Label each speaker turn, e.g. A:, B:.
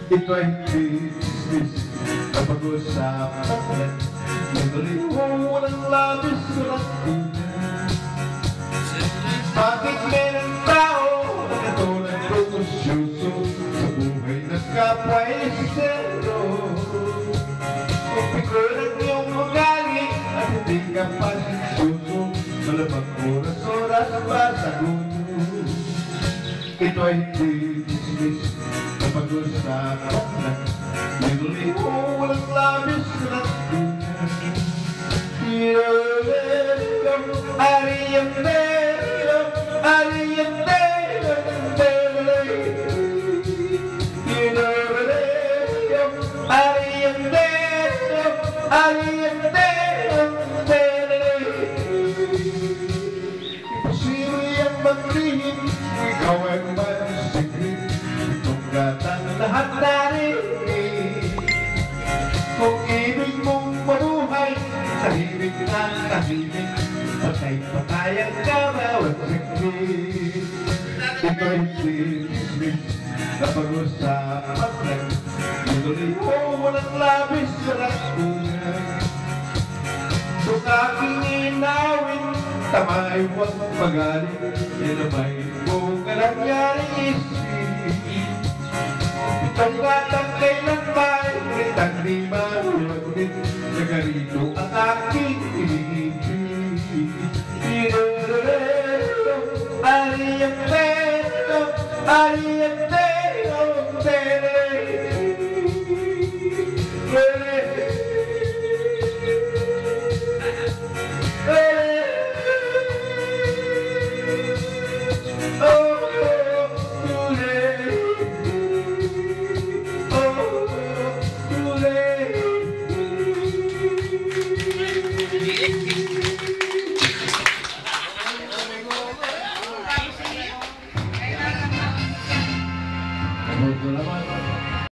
A: Ito ay business na pag-usapan. Nagaliw ng labis ko ng tingnan. Bakit merong tao na katulad ko kusyoso sa buhay ng kapwa'y sero? Kung pikor ang iyong ugali at hindi ka pasisyoso, malamang oras-oras pa sa gulo. Ito ay business na pag-usapan. Nagaliw ng labis ko ng tingnan. Imposible ang maglihim, ikaw ay manisigrid. Itong gatang lahat narinig. Kung ibig mong mabuhay, tahimik na tahimik, patay-patay ang bawat saglit. Ito ay business na pag-usapan lang. Inuloy mo walang labis sa lakunan. Kung aking inawin, tamay huwag magaling. Yan naman kung nangyari isip. Itong gatang kailan ba'y kitang di mahulit. Nagarito ang aking ibig. Ariyang peto, ariyang